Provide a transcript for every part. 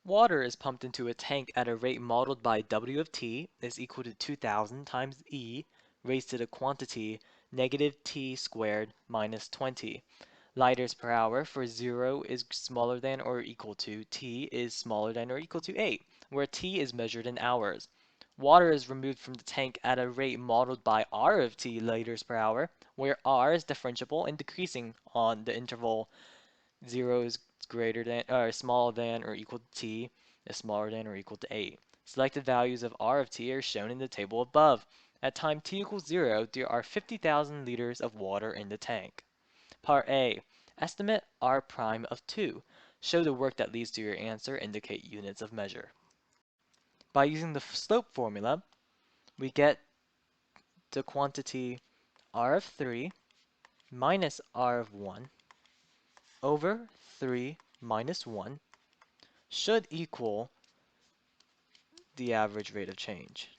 Water is pumped into a tank at a rate modeled by W of t is equal to 2000 times E raised to the quantity negative t squared minus 20 liters per hour for 0 is smaller than or equal to t is smaller than or equal to 8, where t is measured in hours. Water is removed from the tank at a rate modeled by R of t liters per hour, where R is differentiable and decreasing on the interval 0 is greater than or smaller than or equal to t is smaller than or equal to 8. Selected values of R of t are shown in the table above. At time t equals 0, there are 50,000 liters of water in the tank. Part A. Estimate R prime of 2. Show the work that leads to your answer. Indicate units of measure. By using the slope formula, we get the quantity R of 3 minus R of 1 over 3 minus 1 should equal the average rate of change.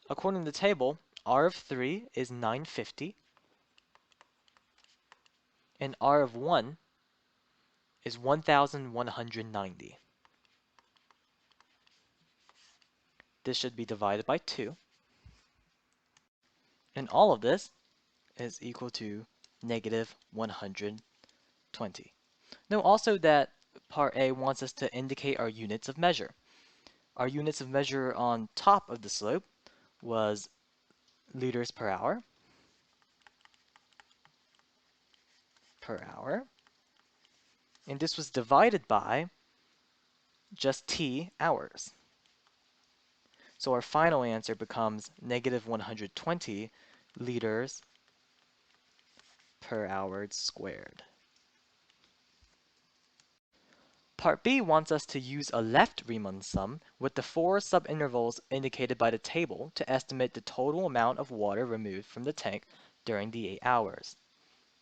According to the table, R of 3 is 950 and R of 1 is 1190. This should be divided by 2. And all of this is equal to negative 120. Note also that part A wants us to indicate our units of measure. Our units of measure on top of the slope was liters per hour, and this was divided by just t hours. So our final answer becomes negative 120 liters per hour squared. Part B wants us to use a left Riemann sum with the 4 subintervals indicated by the table to estimate the total amount of water removed from the tank during the 8 hours.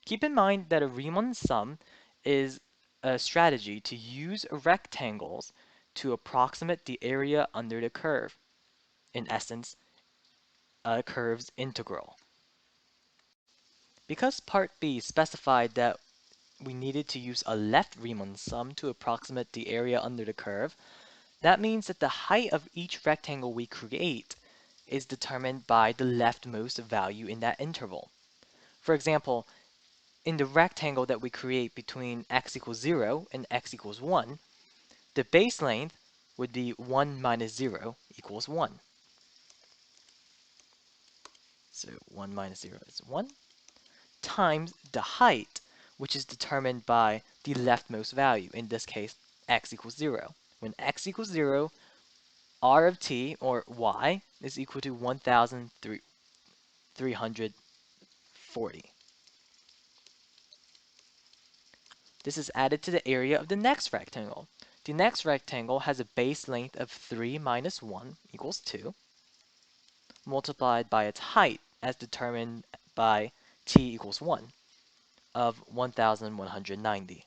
Keep in mind that a Riemann sum is a strategy to use rectangles to approximate the area under the curve. In essence, a curve's integral. Because Part B specified that we needed to use a left Riemann sum to approximate the area under the curve, that means that the height of each rectangle we create is determined by the leftmost value in that interval. For example, in the rectangle that we create between x equals 0 and x equals 1, the base length would be 1 minus 0 equals 1. So 1 minus 0 is 1, times the height, which is determined by the leftmost value, in this case, x equals 0. When x equals 0, r of t, or y, is equal to 1,340. This is added to the area of the next rectangle. The next rectangle has a base length of 3 minus 1 equals 2, multiplied by its height as determined by t equals 1 of 1,190,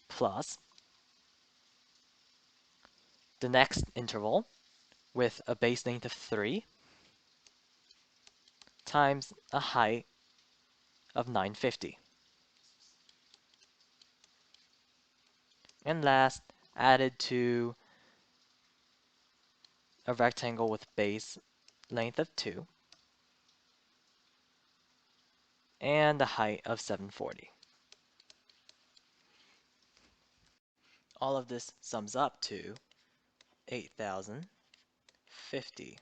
plus the next interval with a base length of 3 times a height of 950. And last, added to a rectangle with base length of 2 and a height of 740. All of this sums up to 8,050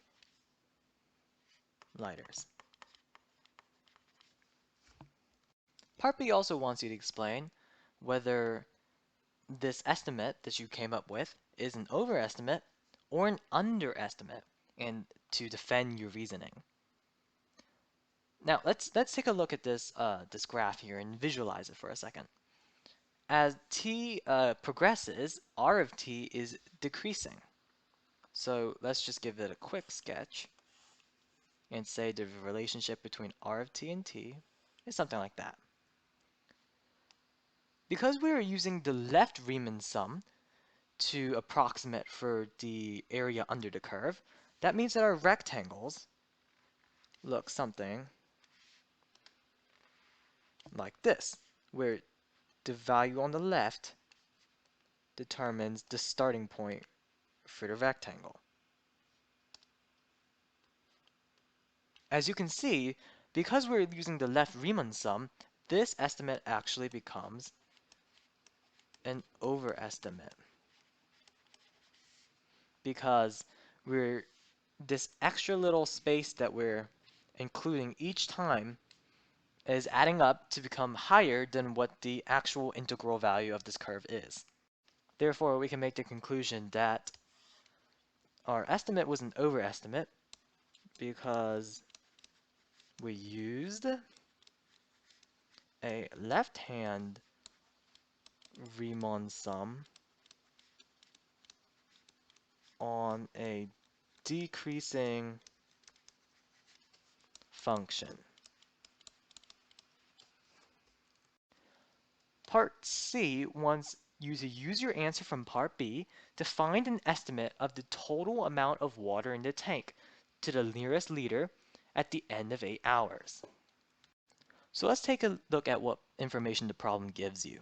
liters. Part B also wants you to explain whether this estimate that you came up with is an overestimate or an underestimate, and to defend your reasoning. Now let's take a look at this this graph here and visualize it for a second. As t progresses, r of t is decreasing. So let's just give it a quick sketch and say the relationship between r of t and t is something like that. Because we are using the left Riemann sum to approximate for the area under the curve, that means that our rectangles look something like this, where the value on the left determines the starting point for the rectangle. As you can see, because we're using the left Riemann sum, this estimate actually becomes an overestimate because this extra little space that we're including each time is adding up to become higher than what the actual integral value of this curve is. Therefore, we can make the conclusion that our estimate was an overestimate because we used a left-hand Riemann sum on a decreasing function. Part C wants you to use your answer from Part B to find an estimate of the total amount of water in the tank to the nearest liter at the end of 8 hours. So let's take a look at what information the problem gives you.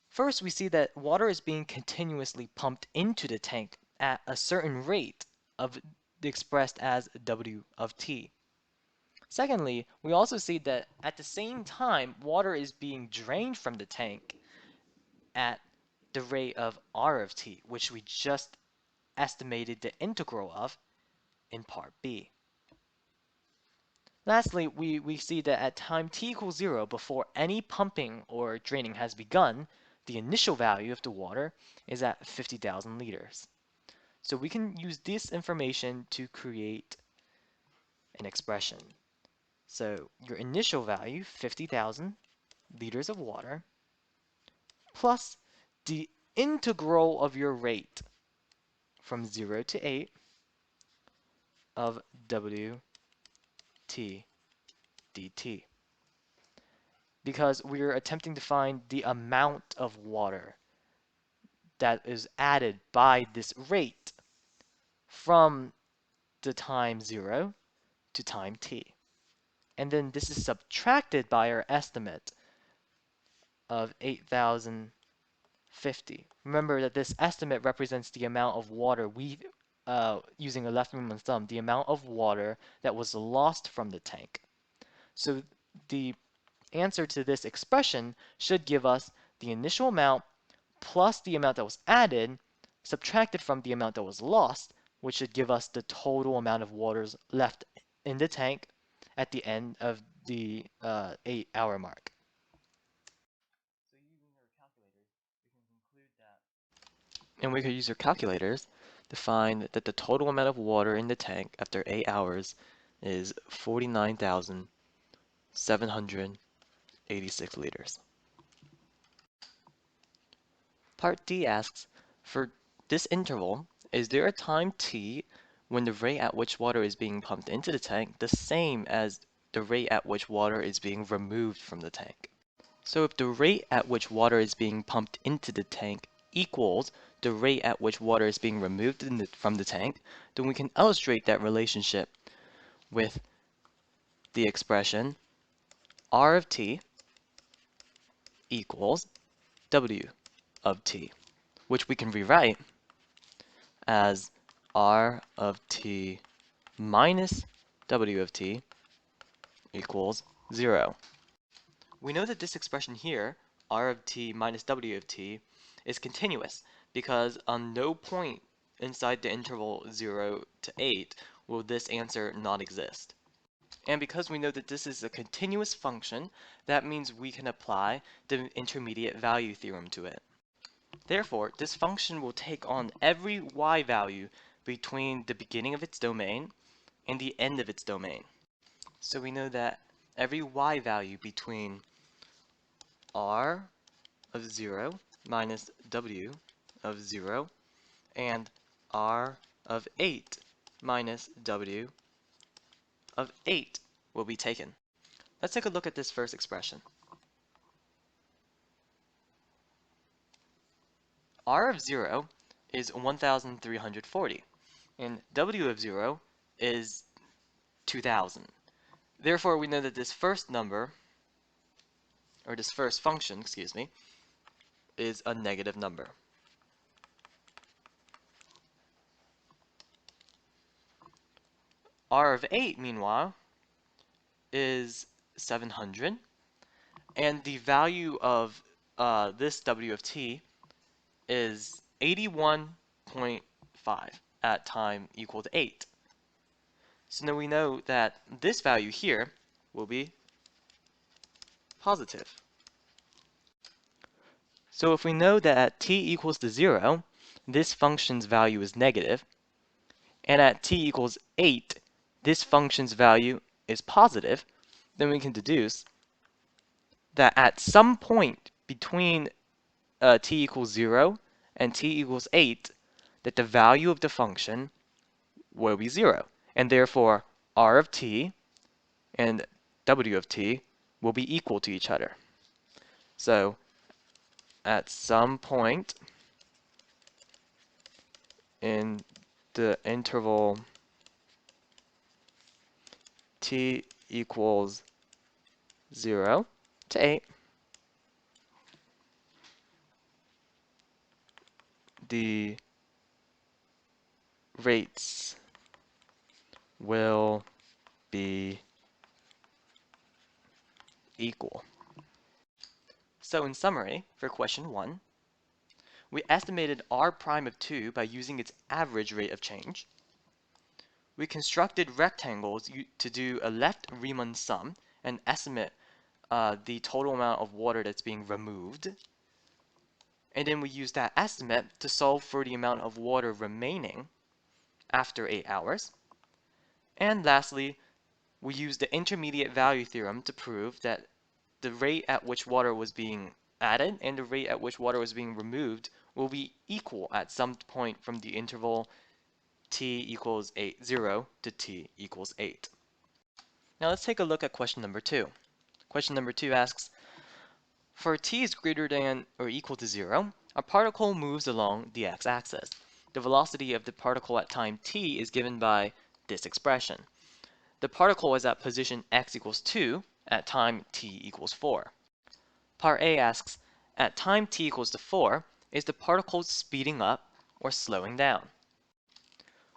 First, we see that water is being continuously pumped into the tank at a certain rate expressed as W of t. Secondly, we also see that at the same time, water is being drained from the tank at the rate of R of t, which we just estimated the integral of in part B. Lastly, we see that at time t equals 0, before any pumping or draining has begun, the initial value of the water is at 50,000 liters. So we can use this information to create an expression. So your initial value, 50,000 liters of water, plus the integral of your rate from 0 to 8 of W t dt. Because we're attempting to find the amount of water that is added by this rate from the time 0 to time t. And then this is subtracted by our estimate of 8,050. Remember that this estimate represents the amount of water using a left Riemann sum, the amount of water that was lost from the tank. So the answer to this expression should give us the initial amount plus the amount that was added, subtracted from the amount that was lost, which should give us the total amount of water left in the tank at the end of the 8-hour mark. So using our calculators, we can conclude that. And we could use our calculators to find that the total amount of water in the tank after 8 hours is 49,786 liters. Part D asks, for this interval, is there a time t when the rate at which water is being pumped into the tank the same as the rate at which water is being removed from the tank? So if the rate at which water is being pumped into the tank equals the rate at which water is being removed from the tank, then we can illustrate that relationship with the expression R of t equals W of t, which we can rewrite as R of t minus W of t equals 0. We know that this expression here, R of t minus W of t, is continuous because on no point inside the interval 0 to 8 will this answer not exist. And because we know that this is a continuous function, that means we can apply the intermediate value theorem to it. Therefore, this function will take on every y value between the beginning of its domain and the end of its domain. So we know that every y value between R of 0 minus W of 0 and R of 8 minus W of 8 will be taken. Let's take a look at this first expression. R of 0 is 1,340 and W of 0 is 2,000. Therefore, we know that this first number or this first function, excuse me, is a negative number. R of 8, meanwhile, is 700, and the value of this W of t is 81.5 at time equal to 8. So now we know that this value here will be positive. So if we know that at t equals to 0, this function's value is negative, and at t equals 8, this function's value is positive, then we can deduce that at some point between t equals 0 and t equals 8, that the value of the function will be 0, and therefore r of t and w of t will be equal to each other. So at some point in the interval t equals 0 to 8, the rates will be equal. So in summary, for question 1, we estimated r prime of 2 by using its average rate of change. We constructed rectangles to do a left Riemann sum and estimate the total amount of water that's being removed. And then we used that estimate to solve for the amount of water remaining after 8 hours. And lastly, we used the intermediate value theorem to prove that the rate at which water was being added and the rate at which water was being removed will be equal at some point from the interval t equals 0 to t equals 8. Now let's take a look at question number 2. Question number 2 asks, for t is greater than or equal to 0, a particle moves along the x-axis. The velocity of the particle at time t is given by this expression. The particle is at position x equals 2 at time t equals 4. Part A asks, at time t equals to 4, is the particle speeding up or slowing down?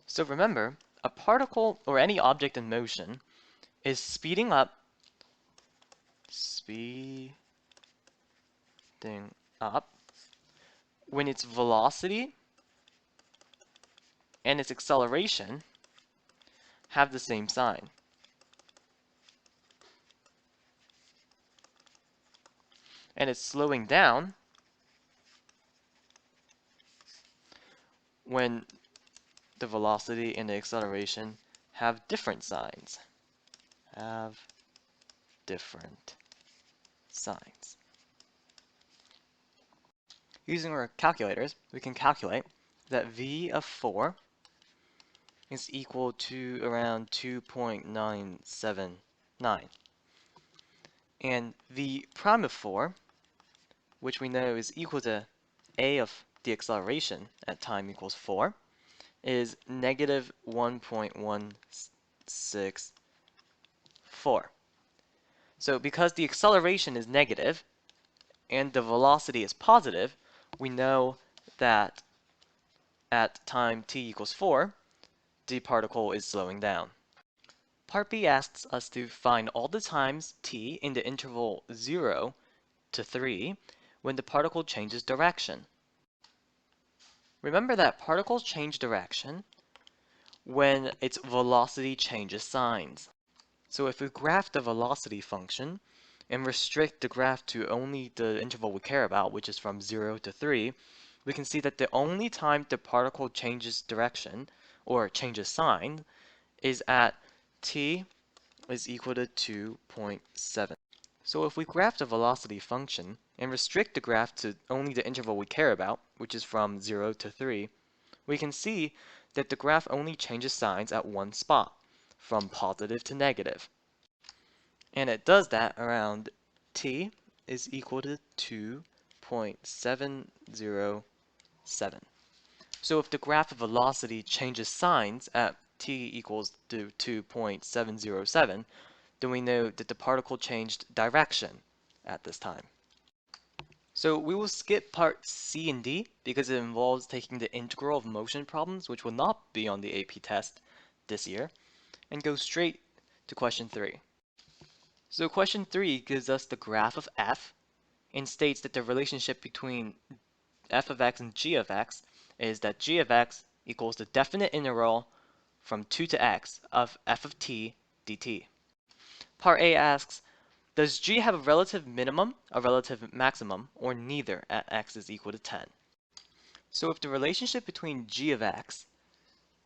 So remember, a particle or any object in motion is speeding up when its velocity and its acceleration have the same sign. And it's slowing down when the velocity and the acceleration have different signs. Using our calculators, we can calculate that v of 4 is equal to around 2.979. And v prime of 4, which we know is equal to a of the acceleration at time equals 4, is negative 1.164. So because the acceleration is negative and the velocity is positive, we know that at time t equals 4, the particle is slowing down. Part B asks us to find all the times t in the interval 0 to 3 when the particle changes direction. Remember that particles change direction when its velocity changes signs. So if we graph the velocity function and restrict the graph to only the interval we care about, which is from 0 to 3, we can see that the only time the particle changes direction or changes sign is at t is equal to 2.7. So if we graph the velocity function and restrict the graph to only the interval we care about, which is from 0 to 3, we can see that the graph only changes signs at one spot, from positive to negative. And it does that around t is equal to 2.707. So if the graph of velocity changes signs at t equals to 2.707, then we know that the particle changed direction at this time. So we will skip part C and D because it involves taking the integral of motion problems, which will not be on the AP test this year, and go straight to question 3. So question 3 gives us the graph of f and states that the relationship between f of x and g of x is that g of x equals the definite integral from 2 to x of f of t dt. Part A asks, does g have a relative minimum, a relative maximum, or neither at x is equal to 10? So if the relationship between g of x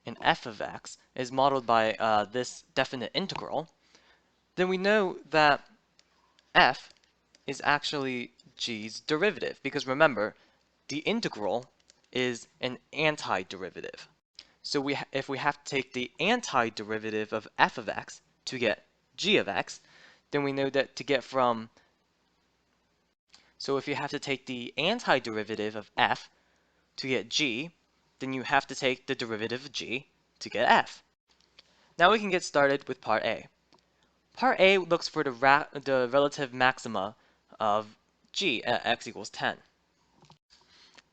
and f of x is modeled by this definite integral, then we know that f is actually g's derivative, because remember, the integral is an antiderivative. So if we have to take the antiderivative of f of x to get g of x, then we know that to get from, so if you have to take the antiderivative of f to get g, then you have to take the derivative of g to get f. Now we can get started with part A. Part A looks for the relative maxima of g at x equals 10.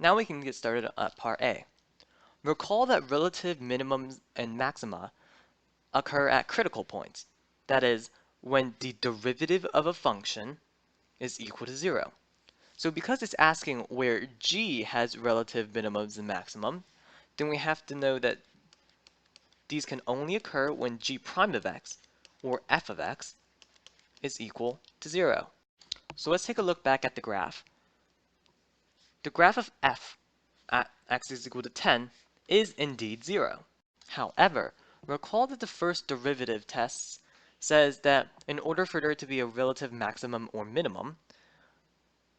Now we can get started at part A. Recall that relative minimums and maxima occur at critical points. That is, when the derivative of a function is equal to 0. So because it's asking where g has relative minimums and maximum, then we have to know that these can only occur when g prime of x, or f of x, is equal to 0. So let's take a look back at the graph. The graph of f at x is equal to 10 is indeed 0. However, recall that the first derivative test says that in order for there to be a relative maximum or minimum,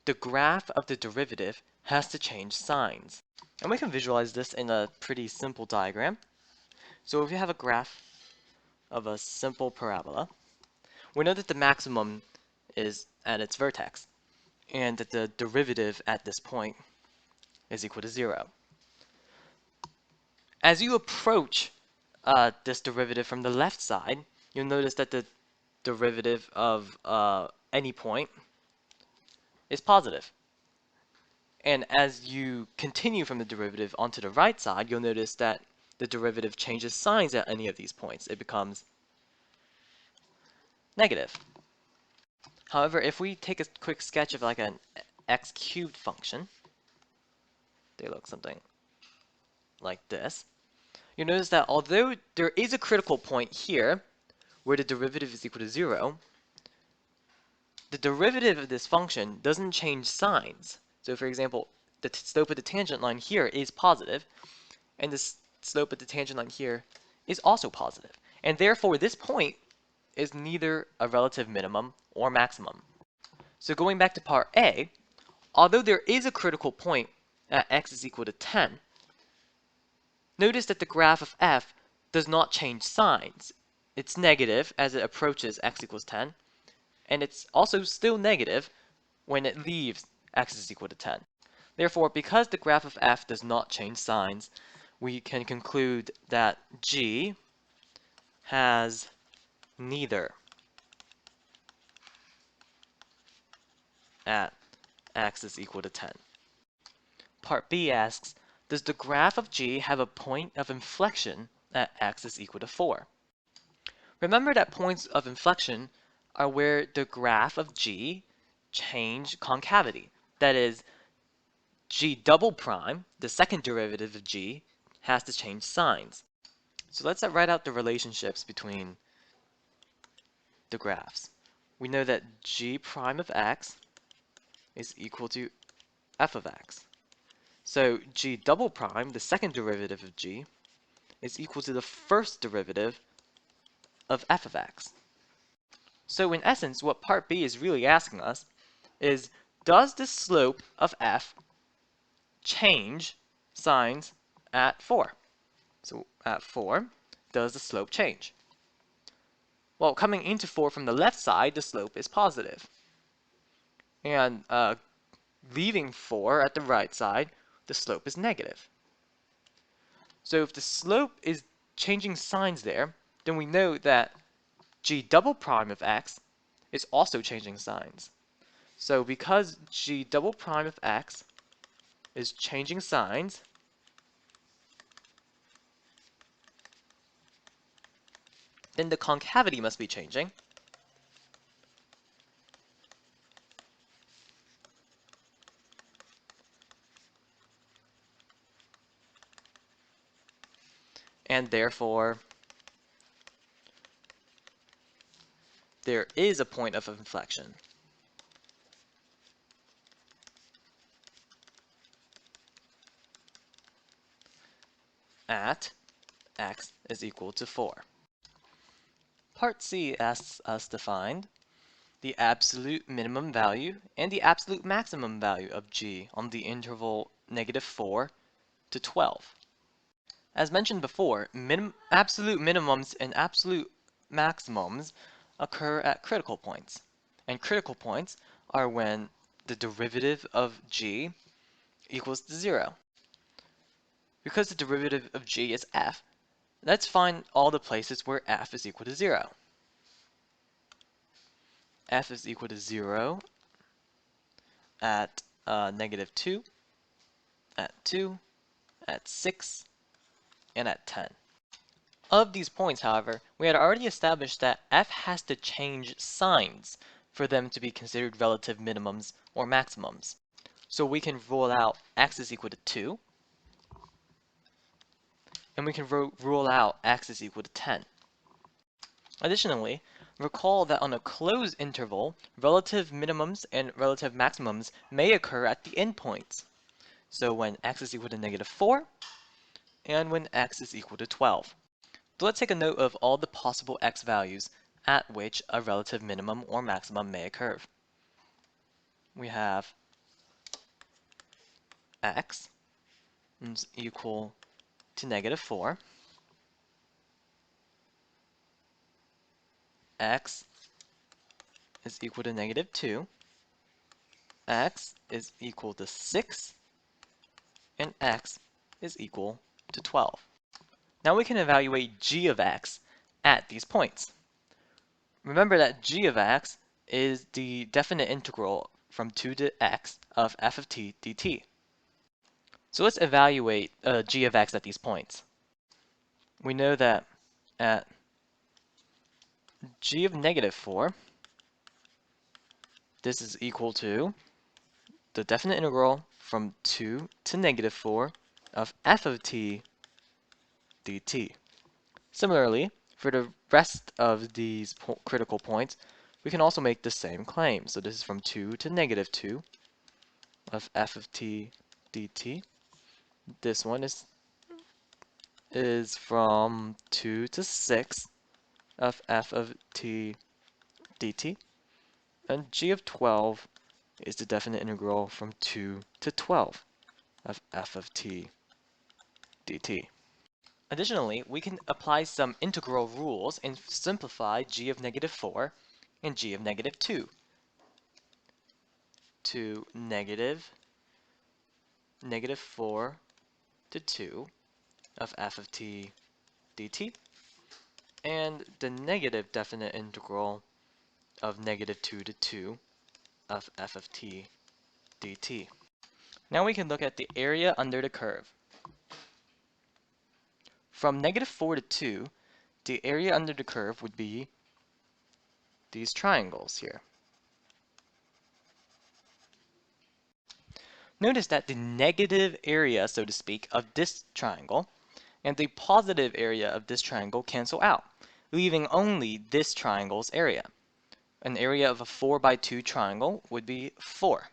the graph of the derivative has to change signs. And we can visualize this in a pretty simple diagram. So if you have a graph of a simple parabola, we know that the maximum is at its vertex, and that the derivative at this point is equal to 0. As you approach this derivative from the left side, you'll notice that the derivative of any point is positive. And as you continue from the derivative onto the right side, you'll notice that the derivative changes signs at any of these points. It becomes negative. However, if we take a quick sketch of like an x cubed function, they look something like this. You'll notice that although there is a critical point here where the derivative is equal to 0, the derivative of this function doesn't change signs. So for example, the slope of the tangent line here is positive, and the slope of the tangent line here is also positive. And therefore, this point is neither a relative minimum or maximum. So going back to part A, although there is a critical point at x is equal to 10, notice that the graph of f does not change signs. It's negative as it approaches x equals 10, and it's also still negative when it leaves x is equal to 10. Therefore, because the graph of f does not change signs, we can conclude that g has neither at x is equal to 10. Part B asks, does the graph of g have a point of inflection at x is equal to 4? Remember that points of inflection are where the graph of g change concavity. That is, g double prime, the second derivative of g, has to change signs. So let's write out the relationships between the graphs. We know that g prime of x is equal to f of x. So g double prime, the second derivative of g, is equal to the first derivative of f of x. So in essence, what part B is really asking us is, does the slope of f change signs at 4? So at 4, does the slope change? Well, coming into 4 from the left side, the slope is positive. And leaving 4 at the right side, the slope is negative. So if the slope is changing signs there, then we know that g double prime of x is also changing signs. So because g double prime of x is changing signs, then the concavity must be changing. And therefore, there is a point of inflection at x is equal to 4. Part C asks us to find the absolute minimum value and the absolute maximum value of g on the interval -4 to 12. As mentioned before, absolute minimums and absolute maximums occur at critical points. And critical points are when the derivative of g equals to 0. Because the derivative of g is f, let's find all the places where f is equal to 0. F is equal to 0 at -2, at 2, at 6, and at 10. Of these points, however, we had already established that f has to change signs for them to be considered relative minimums or maximums. So we can rule out x is equal to 2, and we can rule out x is equal to 10. Additionally, recall that on a closed interval, relative minimums and relative maximums may occur at the endpoints. So when x is equal to -4 and when x is equal to 12. So let's take a note of all the possible x values at which a relative minimum or maximum may occur. We have x is equal to -4, x is equal to -2, x is equal to 6, and x is equal to 12. Now we can evaluate g of x at these points. Remember that g of x is the definite integral from 2 to x of f of t dt. So let's evaluate g of x at these points. We know that at g of -4, this is equal to the definite integral from 2 to -4 of f of t dt. Similarly, for the rest of these critical points, we can also make the same claim. So this is from 2 to -2 of f of t dt. This one is from 2 to 6 of f of t dt. And g of 12 is the definite integral from 2 to 12 of f of t dt. Additionally, we can apply some integral rules and simplify g of -4 and g of -2 to -4 to 2 of f of t dt and the negative definite integral of -2 to 2 of f of t dt. Now we can look at the area under the curve. From -4 to 2, the area under the curve would be these triangles here. Notice that the negative area, so to speak, of this triangle and the positive area of this triangle cancel out, leaving only this triangle's area. An area of a 4 by 2 triangle would be 4.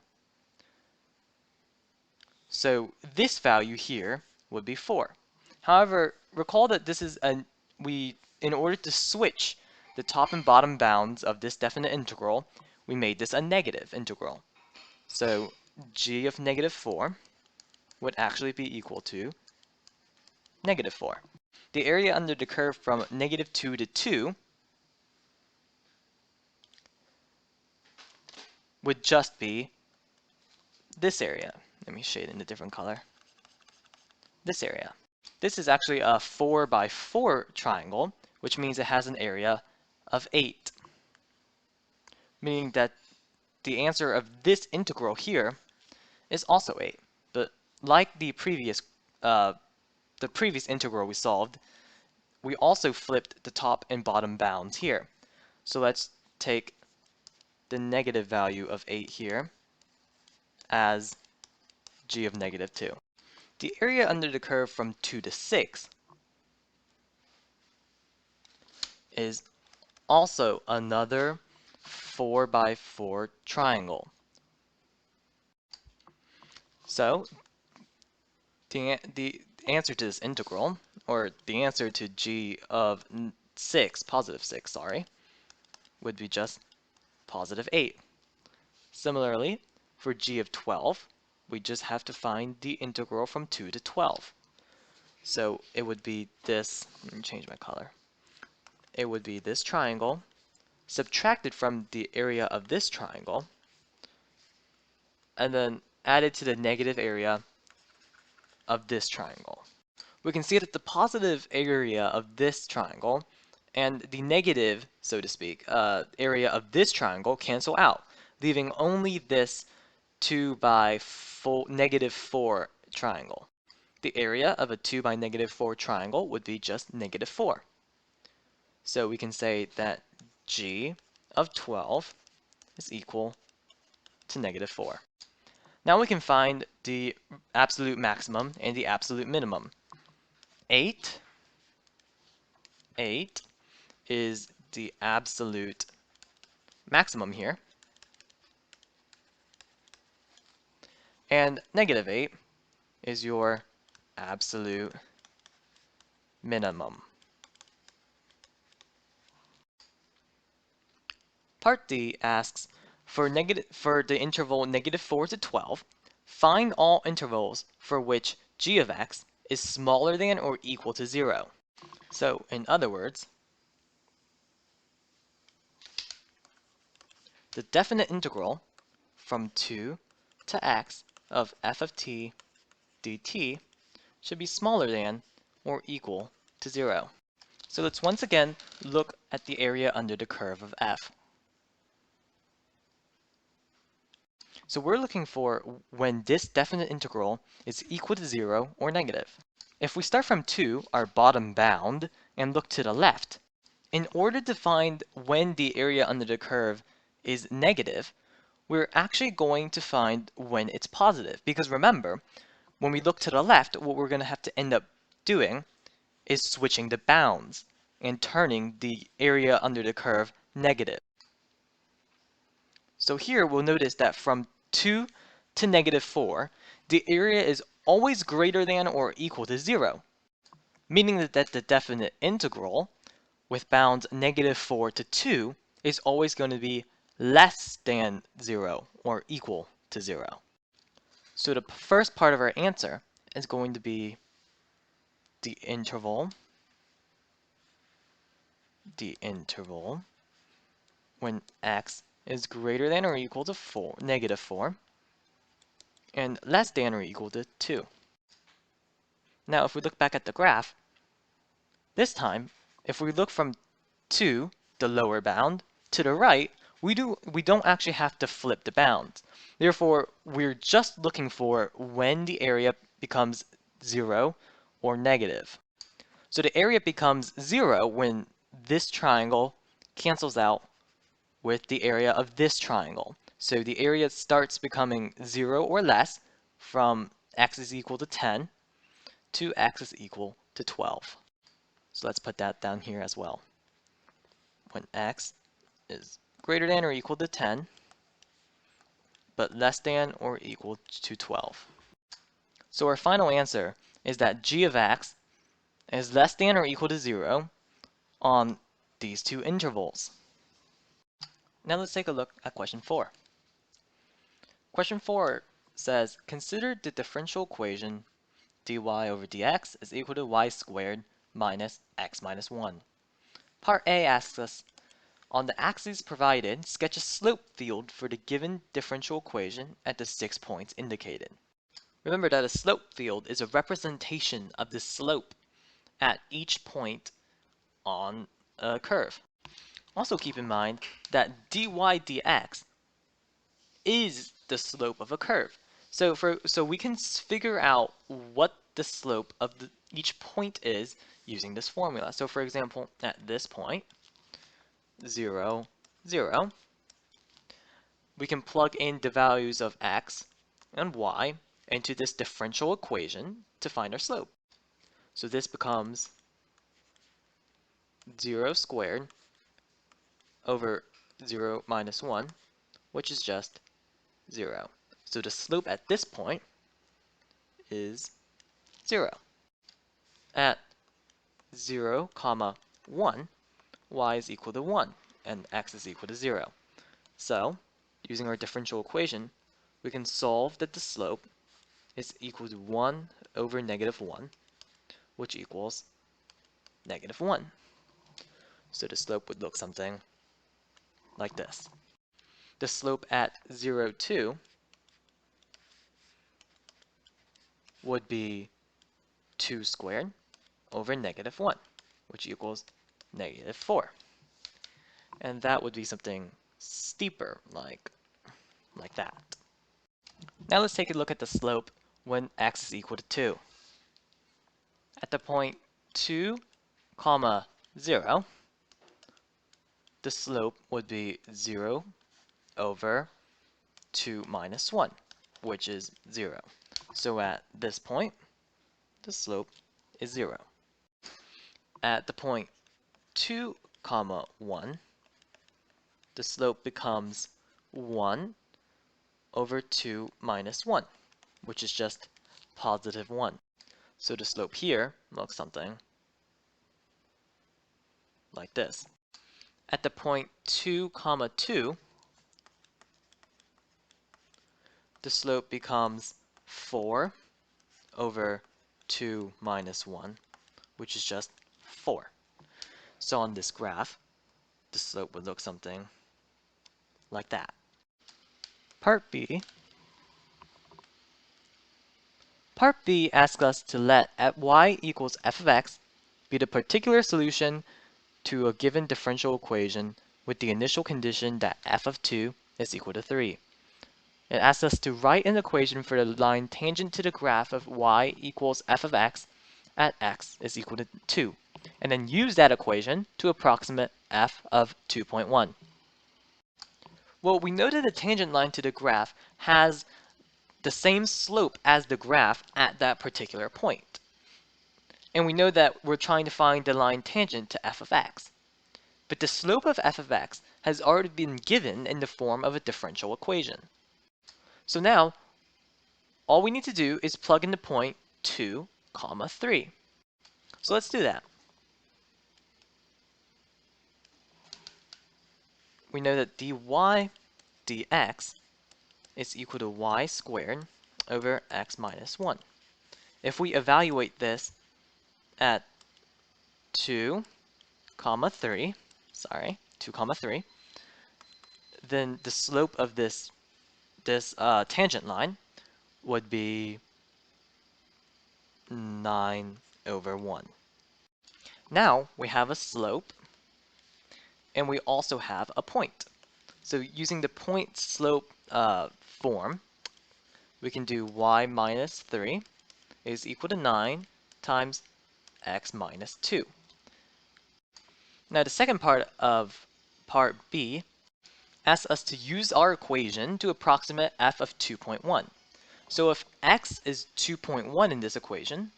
So this value here would be 4. However, recall that this is in order to switch the top and bottom bounds of this definite integral, we made this a negative integral. So g of -4 would actually be equal to -4. The area under the curve from -2 to 2 would just be this area. Let me shade in a different color. This area. This is actually a 4 by 4 triangle, which means it has an area of 8. Meaning that the answer of this integral here is also 8. But like the previous integral we solved, we also flipped the top and bottom bounds here. So let's take the negative value of 8 here as g of negative 2. The area under the curve from 2 to 6 is also another 4 by 4 triangle. So the answer to this integral, or the answer to g of 6, positive 6, sorry, would be just positive 8. Similarly, for g of 12, we just have to find the integral from 2 to 12. So it would be this, let me change my color. It would be this triangle subtracted from the area of this triangle and then added to the negative area of this triangle. We can see that the positive area of this triangle and the negative, so to speak, area of this triangle cancel out, leaving only this 2 by negative 4 triangle. The area of a 2 by negative 4 triangle would be just negative 4. So we can say that g of 12 is equal to negative 4. Now we can find the absolute maximum and the absolute minimum. 8 is the absolute maximum here, and negative 8 is your absolute minimum. Part D asks, for the interval negative 4 to 12, find all intervals for which g of x is smaller than or equal to 0. So, in other words, the definite integral from 2 to x of f of t dt should be smaller than or equal to 0. So let's once again look at the area under the curve of f. So we're looking for when this definite integral is equal to 0 or negative. If we start from 2, our bottom bound, and look to the left, in order to find when the area under the curve is negative, we're actually going to find when it's positive. Because remember, when we look to the left, what we're going to have to end up doing is switching the bounds and turning the area under the curve negative. So here we'll notice that from 2 to negative 4, the area is always greater than or equal to 0, meaning that the definite integral with bounds negative 4 to 2 is always going to be less than 0 or equal to 0. So the first part of our answer is going to be the interval when x is greater than or equal to negative 4 and less than or equal to 2. Now if we look back at the graph, this time if we look from 2, the lower bound, to the right, we don't actually have to flip the bounds. Therefore, we're just looking for when the area becomes 0 or negative. So the area becomes 0 when this triangle cancels out with the area of this triangle. So the area starts becoming 0 or less from x is equal to 10 to x is equal to 12. So let's put that down here as well. When x is greater than or equal to 10, but less than or equal to 12. So our final answer is that g of x is less than or equal to 0 on these two intervals. Now let's take a look at question 4. Question 4 says, consider the differential equation dy over dx is equal to y squared minus x minus 1. Part A asks us, on the axes provided, sketch a slope field for the given differential equation at the 6 points indicated. Remember that a slope field is a representation of the slope at each point on a curve. Also keep in mind that dy dx is the slope of a curve. So we can figure out what the slope of each point is using this formula. So for example, at this point, 0, 0, we can plug in the values of x and y into this differential equation to find our slope. So this becomes 0 squared over 0 minus 1, which is just 0. So the slope at this point is 0. At 0, comma 1, y is equal to 1, and x is equal to 0. So, using our differential equation, we can solve that the slope is equal to 1 over negative 1, which equals negative 1. So the slope would look something like this. The slope at 0, 2 would be 2 squared over negative 1, which equals negative 4. And that would be something steeper, like that. Now let's take a look at the slope when x is equal to 2. At the point 2, comma 0, the slope would be 0 over 2 minus 1, which is 0. So at this point, the slope is 0. At the point 2, comma 1, the slope becomes 1 over 2 minus 1, which is just positive 1. So the slope here looks something like this. At the point 2, comma 2, the slope becomes 4 over 2 minus 1, which is just 4. So on this graph, the slope would look something like that. Part B. Part B asks us to let y equals f of x be the particular solution to a given differential equation with the initial condition that f of 2 is equal to 3. It asks us to write an equation for the line tangent to the graph of y equals f of x at x is equal to 2, and then use that equation to approximate f of 2.1. Well, we know that the tangent line to the graph has the same slope as the graph at that particular point. And we know that we're trying to find the line tangent to f of x. But the slope of f of x has already been given in the form of a differential equation. So now, all we need to do is plug in the point 2, comma 3. So let's do that. We know that dy dx is equal to y squared over x minus 1. If we evaluate this at 2, comma 3, then the slope of this tangent line would be 9 over 1. Now we have a slope, and we also have a point. So using the point slope form, we can do y minus 3 is equal to 9 times x minus 2. Now the second part of part B asks us to use our equation to approximate f of 2.1. So if x is 2.1 in this equation,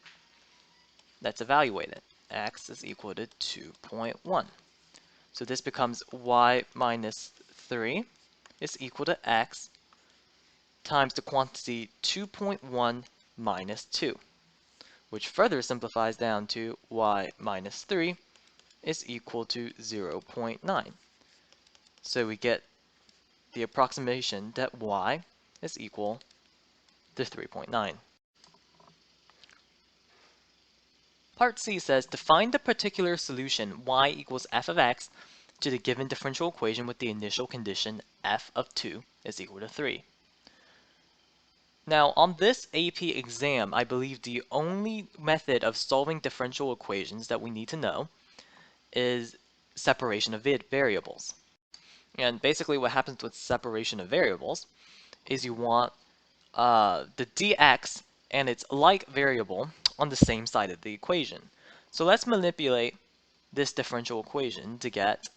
let's evaluate it. X is equal to 2.1. So this becomes y minus 3 is equal to x times the quantity 2.1 minus 2, which further simplifies down to y minus 3 is equal to 0.9. So we get the approximation that y is equal to 3.9. Part C says to find the particular solution y equals f of x to the given differential equation with the initial condition f of 2 is equal to 3. Now on this AP exam, I believe the only method of solving differential equations that we need to know is separation of variables. And basically what happens with separation of variables is you want the dx and its like variable on the same side of the equation. So let's manipulate this differential equation to get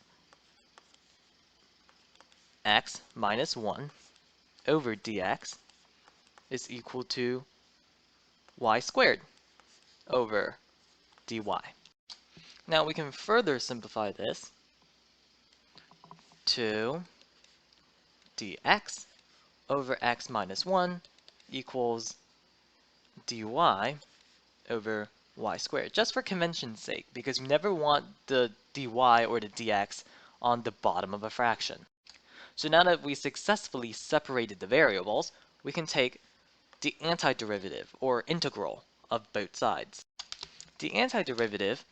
x minus 1 over dx is equal to y squared over dy. Now we can further simplify this to dx over x minus 1 equals dy over y squared, just for convention's sake, because you never want the dy or the dx on the bottom of a fraction. So now that we successfully separated the variables, we can take the antiderivative, or integral, of both sides. The antiderivative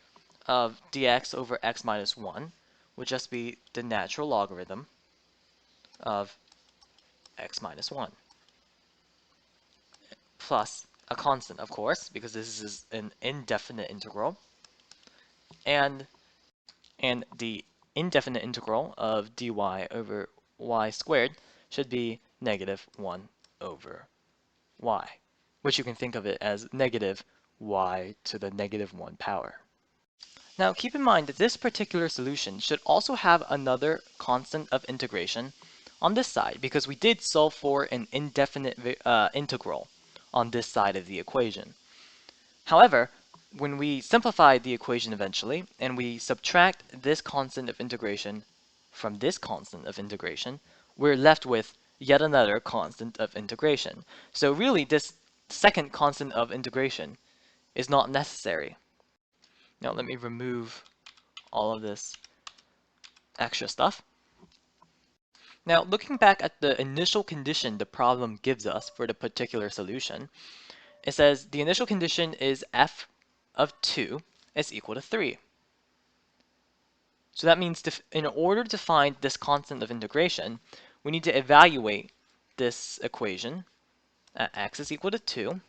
of dx over x minus 1 would just be the natural logarithm of x minus 1, plus a constant, of course, because this is an indefinite integral, and the indefinite integral of dy over y squared should be negative 1 over y, which you can think of it as negative y to the negative 1 power. Now keep in mind that this particular solution should also have another constant of integration on this side, because we did solve for an indefinite integral on this side of the equation. However, when we simplify the equation eventually, and we subtract this constant of integration from this constant of integration, we're left with yet another constant of integration. So really, this second constant of integration is not necessary. Now let me remove all of this extra stuff. Now looking back at the initial condition the problem gives us for the particular solution, it says the initial condition is f of 2 is equal to 3. So that means in order to find this constant of integration, we need to evaluate this equation at x is equal to 2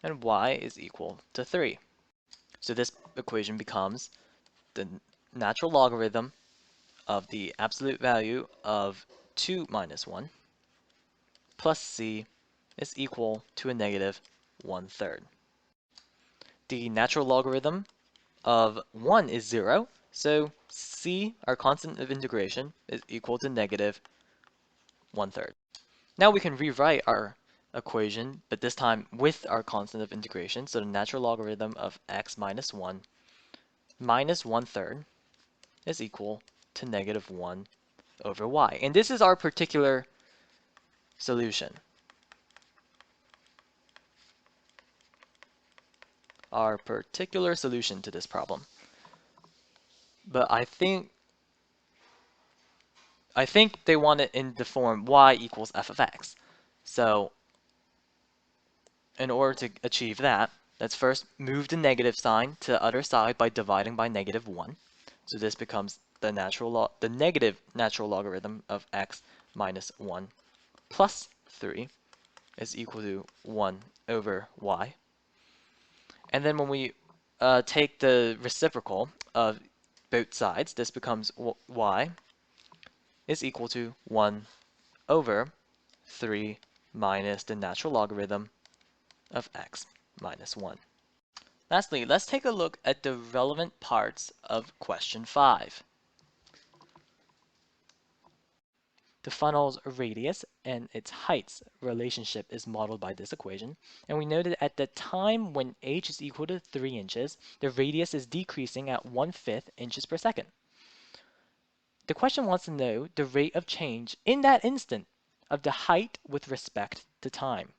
and y is equal to 3. So this equation becomes the natural logarithm of the absolute value of 2 minus 1 plus c is equal to a negative 1/3. The natural logarithm of 1 is 0, so c, our constant of integration, is equal to negative 1/3. Now we can rewrite our equation, but this time with our constant of integration, so the natural logarithm of x minus 1 minus 1/3 is equal to negative 1 over y. And this is our particular solution. Our particular solution to this problem. But I think they want it in the form y equals f of x. So in order to achieve that, let's first move the negative sign to the other side by dividing by negative 1. So this becomes the negative natural logarithm of x minus 1 plus 3 is equal to 1 over y. And then when we take the reciprocal of both sides, this becomes y is equal to 1 over 3 minus the natural logarithm of x minus 1. Lastly, let's take a look at the relevant parts of question 5. The funnel's radius and its height's relationship is modeled by this equation, and we know that at the time when h is equal to 3 inches, the radius is decreasing at 1/5 inches per second. The question wants to know the rate of change in that instant of the height with respect to time.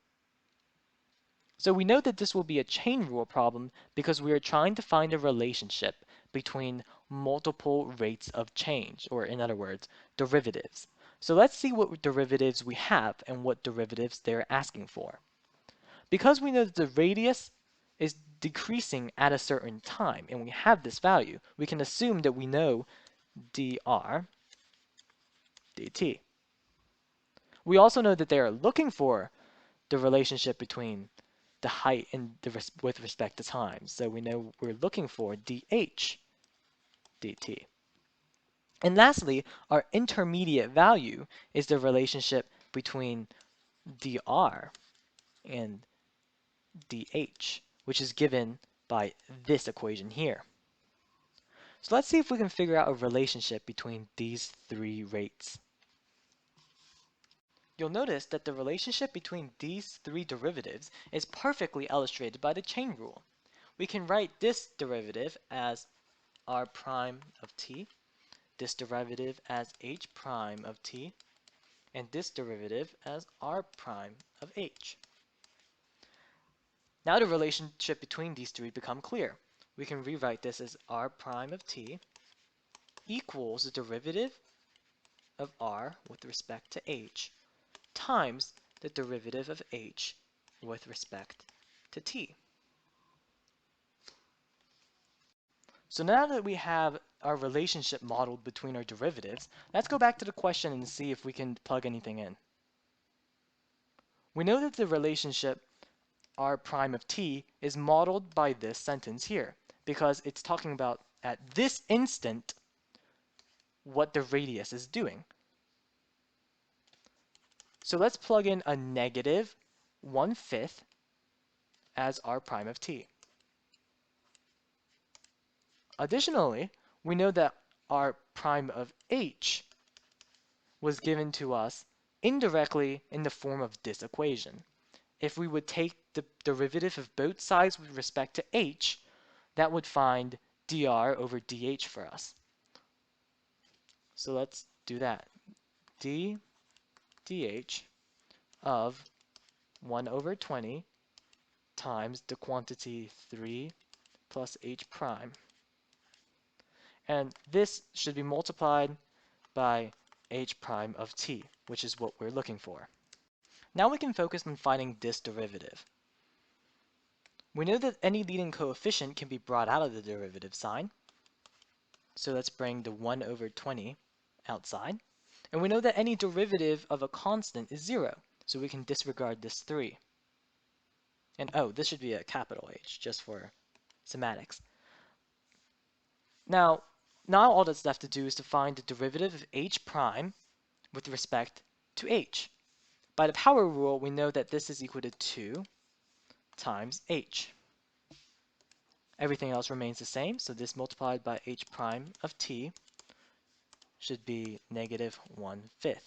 So we know that this will be a chain rule problem because we are trying to find a relationship between multiple rates of change, or in other words, derivatives. So let's see what derivatives we have and what derivatives they're asking for. Because we know that the radius is decreasing at a certain time and we have this value, we can assume that we know dr dt. We also know that they are looking for the relationship between the height and with respect to time. So we know we're looking for dh dt. And lastly, our intermediate value is the relationship between dr and dh, which is given by this equation here. So let's see if we can figure out a relationship between these three rates. You'll notice that the relationship between these three derivatives is perfectly illustrated by the chain rule. We can write this derivative as r prime of t, this derivative as h prime of t, and this derivative as r prime of h. Now the relationship between these three become clear. We can rewrite this as r prime of t equals the derivative of r with respect to h times the derivative of h with respect to t. So now that we have our relationship modeled between our derivatives, let's go back to the question and see if we can plug anything in. We know that the relationship r prime of t is modeled by this sentence here, because it's talking about at this instant what the radius is doing. So let's plug in a negative 1/5 as r prime of t. Additionally, we know that r prime of h was given to us indirectly in the form of this equation. If we would take the derivative of both sides with respect to h, that would find dr over dh for us. So let's do that. d dh of 1 over 20 times the quantity 3 plus h prime. And this should be multiplied by h prime of t, which is what we're looking for. Now we can focus on finding this derivative. We know that any leading coefficient can be brought out of the derivative sign. So let's bring the 1 over 20 outside. And we know that any derivative of a constant is 0, so we can disregard this 3. And oh, this should be a capital H, just for semantics. Now all that's left to do is to find the derivative of h prime with respect to h. By the power rule, we know that this is equal to 2 times h. Everything else remains the same, so this multiplied by h prime of t should be negative 1/5.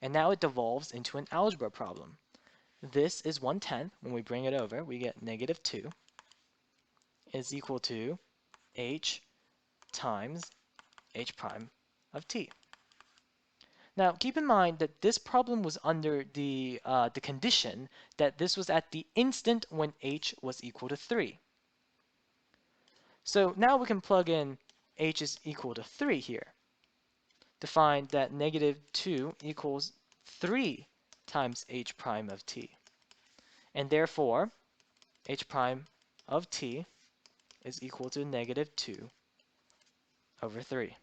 And now it devolves into an algebra problem. This is 1/10. When we bring it over, we get negative 2 is equal to h times h prime of t. Now keep in mind that this problem was under the condition that this was at the instant when h was equal to 3. So now we can plug in h is equal to 3 here to find that negative 2 equals 3 times h prime of t. And therefore, h prime of t is equal to negative 2 over 3.